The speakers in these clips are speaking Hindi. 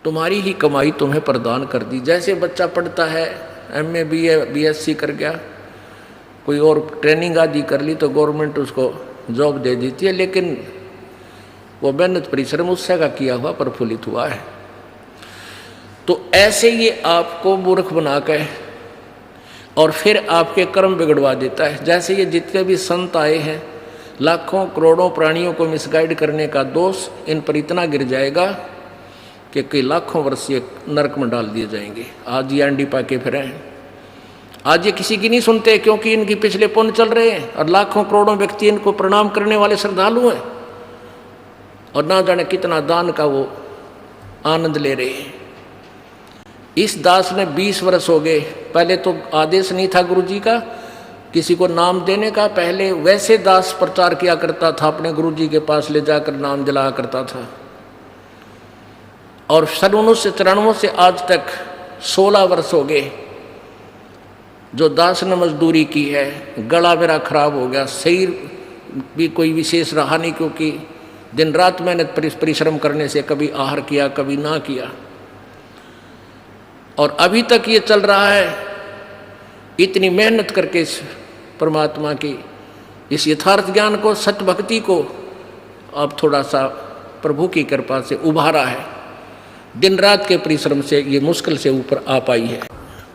तुम्हारी ही कमाई तुम्हें प्रदान कर दी। जैसे बच्चा पढ़ता है, MA BA BSc कर गया, कोई और ट्रेनिंग आदि कर ली तो गवर्नमेंट उसको जॉब दे देती है, लेकिन वो मेहनत परिश्रम उससे का किया हुआ प्रफुल्लित हुआ है। तो ऐसे ये आपको मूर्ख बना के और फिर आपके कर्म बिगड़वा देता है। जैसे ये जितने भी संत आए हैं, लाखों करोड़ों प्राणियों को मिसगाइड करने का दोष इन पर इतना गिर जाएगा कि कई लाखों वर्ष ये नरक में डाल दिए जाएंगे। आज ये अंडी पाके फिरे हैं, आज ये किसी की नहीं सुनते क्योंकि इनके पिछले पुण्य चल रहे हैं और लाखों करोड़ों व्यक्ति इनको प्रणाम करने वाले श्रद्धालु हैं और ना जाने कितना दान का वो आनंद ले रहे हैं। इस दास ने 20 वर्ष हो गए, पहले तो आदेश नहीं था गुरुजी का किसी को नाम देने का, पहले वैसे दास प्रचार किया करता था, अपने गुरुजी के पास ले जाकर नाम दिलाया करता था। और सन 1994 से आज तक 16 वर्ष हो गए जो दास ने मजदूरी की है। गला मेरा खराब हो गया, शरीर भी कोई विशेष रहा नहीं, क्योंकि दिन रात मेहनत परिश्रम करने से कभी आहार किया कभी ना किया, और अभी तक ये चल रहा है। इतनी मेहनत करके इस परमात्मा की इस यथार्थ ज्ञान को, सत्य भक्ति को अब थोड़ा सा प्रभु की कृपा से उभारा है। दिन रात के परिश्रम से ये मुश्किल से ऊपर आ पाई है।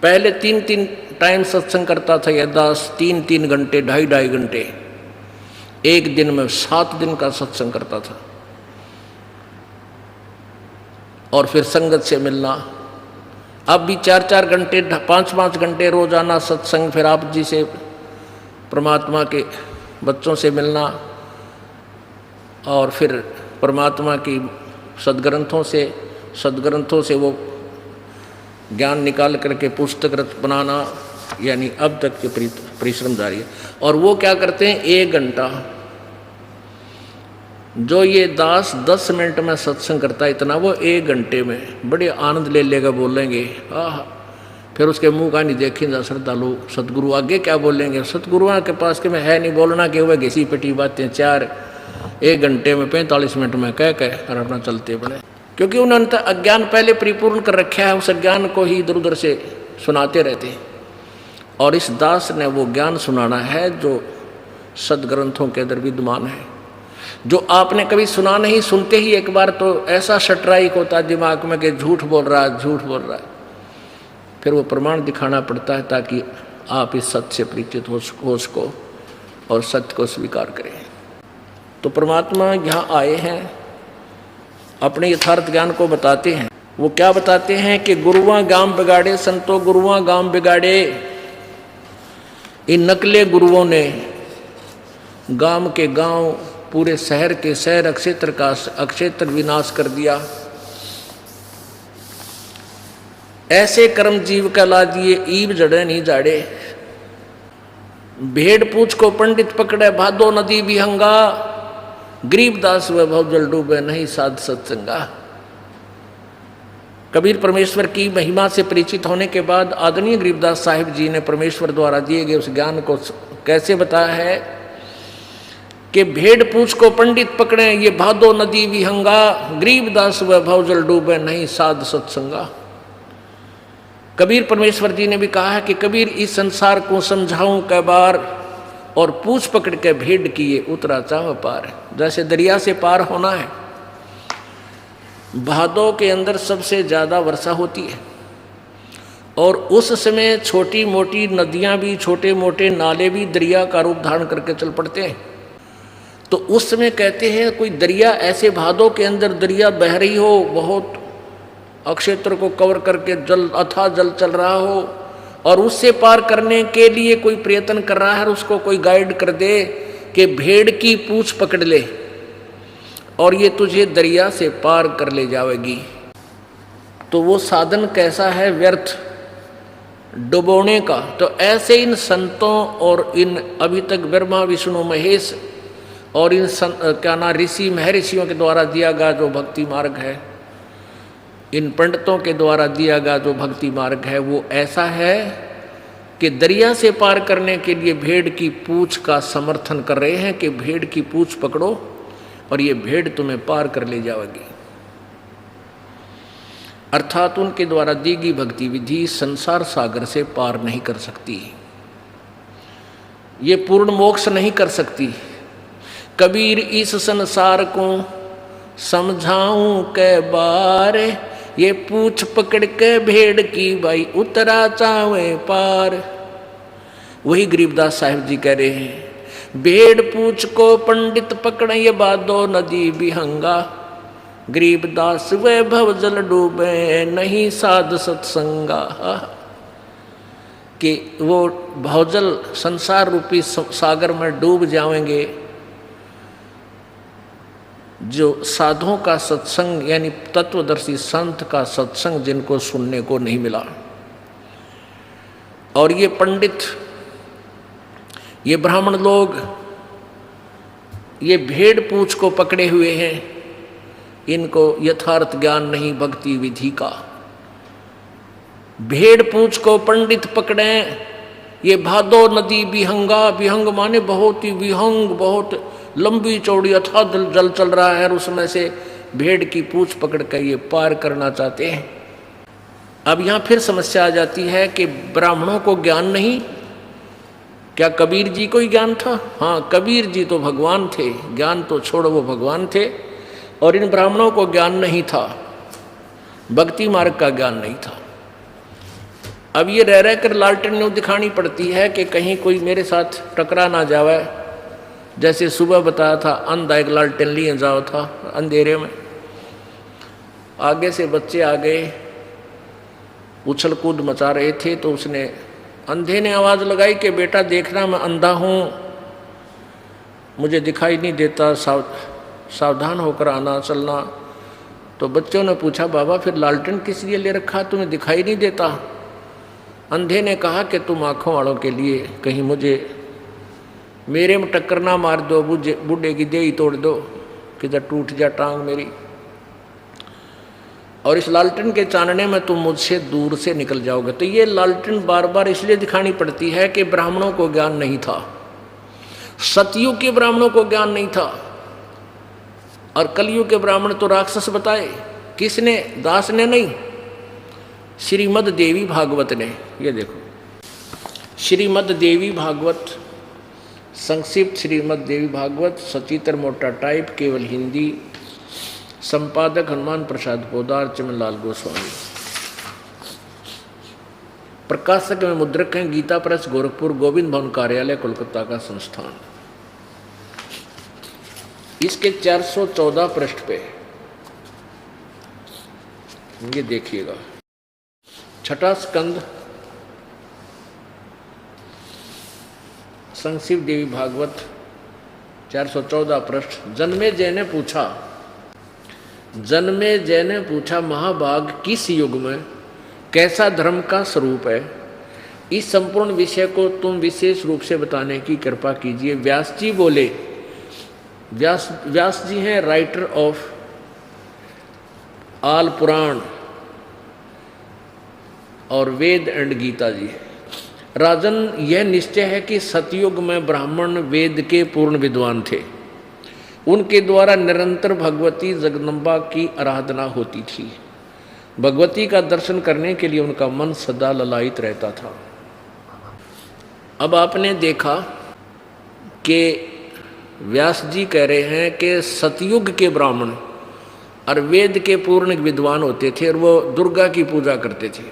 पहले 3-3 टाइम सत्संग करता था यह दास, 3-3 घंटे 2.5 घंटे, एक दिन में 7 दिन का सत्संग करता था। और फिर संगत से मिलना, अब भी 4-4 घंटे 5-5 घंटे रोजाना सत्संग, फिर आप जी से परमात्मा के बच्चों से मिलना, और फिर परमात्मा की सदग्रंथों से वो ज्ञान निकाल करके पुस्तक बनाना, यानी अब तक के परिश्रम जारी है। और वो क्या करते हैं, 1 घंटा जो ये दास 10 मिनट में सत्संग करता है, इतना वो 1 घंटे में बड़े आनंद ले लेगा, बोलेंगे आह। फिर उसके मुंह का नहीं देखेंगे श्रद्धालु, सतगुरु आगे क्या बोलेंगे। सतगुरुओं के पास के में है नहीं बोलना कि वह घिसी पिटी बातें 1 घंटे में 45 मिनट में कह और अपना चलते बने, क्योंकि उन्होंने अज्ञान पहले परिपूर्ण कर रखा है, उस अज्ञान को ही इधर उधर से सुनाते रहते हैं। और इस दास ने वो ज्ञान सुनाना है जो सदग्रंथों के अंदर विद्यमान है, जो आपने कभी सुना नहीं। सुनते ही एक बार तो ऐसा स्ट्राइक होता है दिमाग में कि झूठ बोल रहा है। फिर वो प्रमाण दिखाना पड़ता है ताकि आप इस सत्य से परिचित हो सको और सत्य को स्वीकार करें। तो परमात्मा यहाँ आए हैं, अपने यथार्थ ज्ञान को बताते हैं। वो क्या बताते हैं कि गुरुआं गांव बिगाड़े संतो गुरुआं गांव बिगाड़े। इन नकले गुरुओं ने गांव के गांव, पूरे शहर के शहर, अक्षेत्र विनाश कर दिया। ऐसे कर्म जीव कहला दिए, ईब जड़े नहीं जाड़े। भेड़ पूछ को पंडित पकड़े, भादो नदी विहंगा। गरीबदास वैभव जल डूबे, नहीं साध सत्संगा। कबीर परमेश्वर की महिमा से परिचित होने के बाद आदरणीय गरीबदास साहिब जी ने परमेश्वर द्वारा दिए गए उस ज्ञान को कैसे बताया है कि भेड़ पूछ को पंडित पकड़े, ये भादो नदी विहंगा। गरीबदास वैभव जल डूबे, नहीं साध सत्संगा। कबीर परमेश्वर जी ने भी कहा है कि कबीर इस संसार को समझाऊं कै बार, और पूछ पकड़ के भेड़ किए उतरा चाह पार। जैसे दरिया से पार होना है, भादों के अंदर सबसे ज़्यादा वर्षा होती है, और उस समय छोटी मोटी नदियां भी, छोटे मोटे नाले भी दरिया का रूप धारण करके चल पड़ते हैं। तो उस समय कहते हैं कोई दरिया ऐसे भादों के अंदर दरिया बह रही हो, बहुत अक्षेत्र को कवर करके जल, अथाह जल चल रहा हो, और उससे पार करने के लिए कोई प्रयत्न कर रहा है, उसको कोई गाइड कर दे कि भेड़ की पूंछ पकड़ ले और ये तुझे दरिया से पार कर ले जाएगी। तो वो साधन कैसा है, व्यर्थ डुबोने का। तो ऐसे इन संतों और इन अभी तक ब्रह्मा विष्णु महेश और इन क्या ना ऋषि महर्षियों के द्वारा दिया गया जो भक्ति मार्ग है, इन पंडितों के द्वारा दिया गया जो भक्ति मार्ग है, वो ऐसा है कि दरिया से पार करने के लिए भेड़ की पूंछ का समर्थन कर रहे हैं कि भेड़ की पूंछ पकड़ो और ये भेड़ तुम्हें पार कर ले जाएगी। अर्थात उनके द्वारा दी गई भक्ति विधि संसार सागर से पार नहीं कर सकती, ये पूर्ण मोक्ष नहीं कर सकती। कबीर इस संसार को समझाऊं कै बार, ये पूछ पकड़ के भेड़ की भाई उतरा चावे पार। वही गरीबदास साहिब जी कह रहे हैं, भेड़ पूछ को पंडित पकड़े ये बादो नदी विहंगा, गरीबदास वे भव जल डूबे नहीं साध सत्संगा। कि वो भवजल संसार रूपी सागर में डूब जाएंगे जो साधुओं का सत्संग यानी तत्वदर्शी संत का सत्संग जिनको सुनने को नहीं मिला। और ये पंडित, ये ब्राह्मण लोग, ये भेड़ पूंछ को पकड़े हुए हैं, इनको यथार्थ ज्ञान नहीं भक्ति विधि का। भेड़ पूंछ को पंडित पकड़े, ये भादो नदी विहंगा, विहंग माने बहुत ही विहंग, बहुत लंबी चौड़ी अथाह जल चल रहा है और उसमें से भेड़ की पूंछ पकड़ कर ये पार करना चाहते हैं। अब यहाँ फिर समस्या आ जाती है कि ब्राह्मणों को ज्ञान नहीं, क्या कबीर जी को ही ज्ञान था? हाँ, कबीर जी तो भगवान थे, ज्ञान तो छोड़ो वो भगवान थे, और इन ब्राह्मणों को ज्ञान नहीं था, भक्ति मार्ग का ज्ञान नहीं था। अब ये रह कर लालटेन न्यू दिखानी पड़ती है कि कहीं कोई मेरे साथ टकरा ना जावे। जैसे सुबह बताया था, अंधा एक लालटेन लिए जाओ था अंधेरे में, आगे से बच्चे आ गए, उछल कूद मचा रहे थे, तो उसने अंधे ने आवाज़ लगाई कि बेटा देखना मैं अंधा हूँ, मुझे दिखाई नहीं देता, सावधान होकर आना चलना। तो बच्चों ने पूछा, बाबा फिर लालटेन किस लिए ले रखा, तुम्हें दिखाई नहीं देता? अंधे ने कहा कि तुम आँखों वालों के लिए कहीं मुझे मेरे में टक्कर ना मार दो, बूढ़े की देही तोड़ दो, किधर टूट जा टांग मेरी, और इस लालटेन के चानने में तुम मुझसे दूर से निकल जाओगे। तो ये लालटेन बार बार इसलिए दिखानी पड़ती है कि ब्राह्मणों को ज्ञान नहीं था, सतयुग के ब्राह्मणों को ज्ञान नहीं था, और कलयुग के ब्राह्मण तो राक्षस बताए। किसने? दास ने नहीं, श्रीमद देवी भागवत ने। ये देखो, श्रीमद देवी भागवत, संक्षिप्त श्रीमद देवी भागवत, सचित्र मोटा टाइप, केवल हिंदी, संपादक हनुमान प्रसाद पोदार, चमनलाल गोस्वामी, प्रकाशक में मुद्रक हैं गीता प्रेस, गोरखपुर, गोविंद भवन कार्यालय, कोलकाता का संस्थान। इसके 414 पृष्ठ पे ये देखिएगा, छठा स्कंद, संक्षिप्त देवी भागवत, 414 पृष्ठ। जन्मेजय ने पूछा, महाभाग किस युग में कैसा धर्म का स्वरूप है? इस संपूर्ण विषय को तुम विशेष रूप से बताने की कृपा कीजिए। व्यास जी बोले, व्यास जी हैं राइटर ऑफ आल पुराण और वेद एंड गीता जी। राजन, यह निश्चय है कि सतयुग में ब्राह्मण वेद के पूर्ण विद्वान थे, उनके द्वारा निरंतर भगवती जगदम्बा की आराधना होती थी, भगवती का दर्शन करने के लिए उनका मन सदा ललायित रहता था। अब आपने देखा कि व्यास जी कह रहे हैं कि सतयुग के ब्राह्मण और वेद के पूर्ण विद्वान होते थे और वो दुर्गा की पूजा करते थे।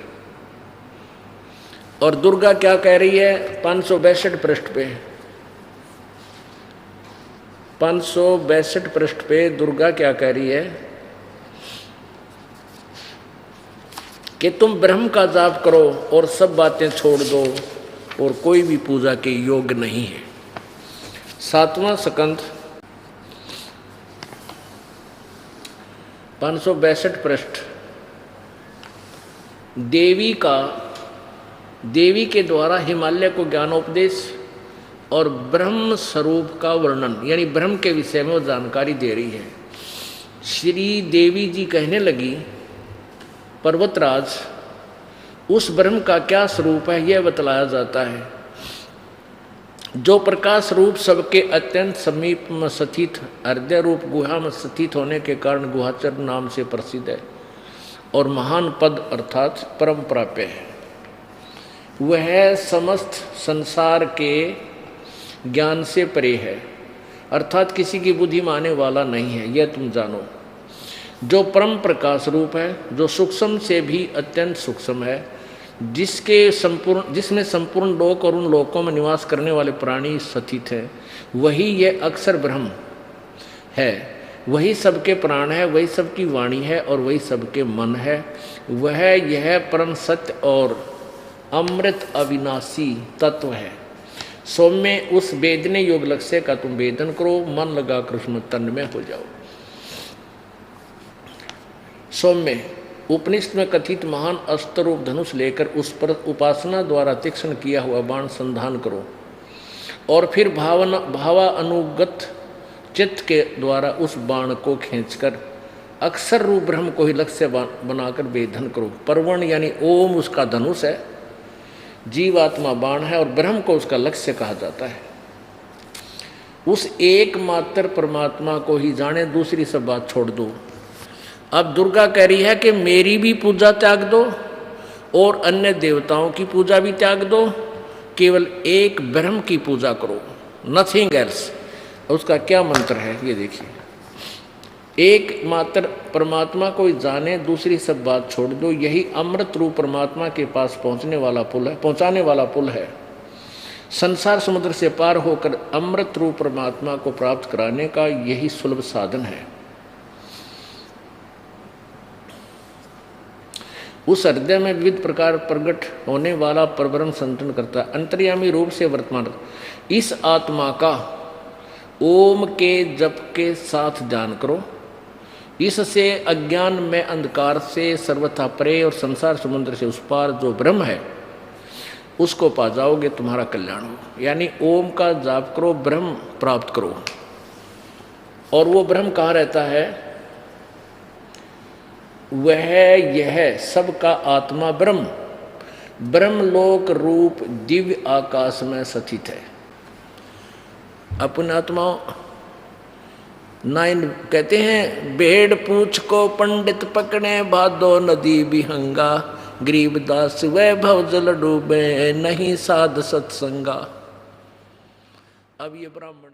और दुर्गा क्या कह रही है 562 पृष्ठ पे, 562 पृष्ठ पे दुर्गा क्या कह रही है कि तुम ब्रह्म का जाप करो और सब बातें छोड़ दो और कोई भी पूजा के योग्य नहीं है। 7वां स्कंद 562 पृष्ठ, देवी के द्वारा हिमालय को ज्ञानोपदेश और ब्रह्म स्वरूप का वर्णन, यानी ब्रह्म के विषय में वो जानकारी दे रही है। श्री देवी जी कहने लगी, पर्वतराज, उस ब्रह्म का क्या स्वरूप है यह बतलाया जाता है, जो प्रकाश रूप सबके अत्यंत समीप में स्थित, हृदय रूप गुहा में स्थित होने के कारण गुहाचर नाम से प्रसिद्ध है। और महान पद अर्थात परम प्राप्य है। वह समस्त संसार के ज्ञान से परे है, अर्थात किसी की बुद्धि में आने वाला नहीं है, यह तुम जानो। जो परम प्रकाश रूप है, जो सूक्ष्म से भी अत्यंत सूक्ष्म है, जिसमें संपूर्ण लोक और उन लोकों में निवास करने वाले प्राणी स्थित हैं, वही ये अक्षर ब्रह्म है। वही सबके प्राण है, वही सबकी वाणी है और वही सबके मन है। वह यह परम सत्य और अमृत अविनाशी तत्व है। सौम्य उस वेदने योग लक्ष्य का तुम वेदन करो, मन लगाकर उसमें तन्मय हो जाओ। सौम्य उपनिषद में कथित महान अस्त्र रूप धनुष लेकर उस पर उपासना द्वारा तीक्ष्ण किया हुआ बाण संधान करो और फिर भावानुगत चित्त के द्वारा उस बाण को खींचकर अक्षर रूप ब्रह्म को ही लक्ष्य बनाकर वेधन करो। परवण यानी ओम उसका धनुष है, जीवात्मा बाण है और ब्रह्म को उसका लक्ष्य कहा जाता है। उस एकमात्र परमात्मा को ही जाने, दूसरी सब बात छोड़ दो। अब दुर्गा कह रही है कि मेरी भी पूजा त्याग दो और अन्य देवताओं की पूजा भी त्याग दो, केवल एक ब्रह्म की पूजा करो, नथिंग एल्स। उसका क्या मंत्र है ये देखिए, एकमात्र परमात्मा को जाने, दूसरी सब बात छोड़ दो। यही अमृत रूप परमात्मा के पास पहुंचाने वाला पुल है। संसार समुद्र से पार होकर अमृत रूप परमात्मा को प्राप्त कराने का यही सुलभ साधन है। उस हृदय में विविध प्रकार प्रकट होने वाला परब्रह्म संतन करता है, अंतर्यामी रूप से वर्तमान। इस आत्मा का ओम के जप के साथ ध्यान करो। इससे अज्ञान में अंधकार से सर्वथा परे और संसार समुद्र से उस पार जो ब्रह्म है उसको पा जाओगे, तुम्हारा कल्याण हो। यानी ओम का जाप करो, ब्रह्म प्राप्त करो। और वो ब्रह्म कहाँ रहता है? वह यह सबका आत्मा ब्रह्म ब्रह्मलोक रूप दिव्य आकाश में स्थित है। अपने आत्मा नाइन कहते हैं, भेड़ पूछ को पंडित पकड़े, भादो नदी बिहंगा, गरीबदास वैभव जल डूबे, नहीं साध सत्संगा। अब ये ब्राह्मण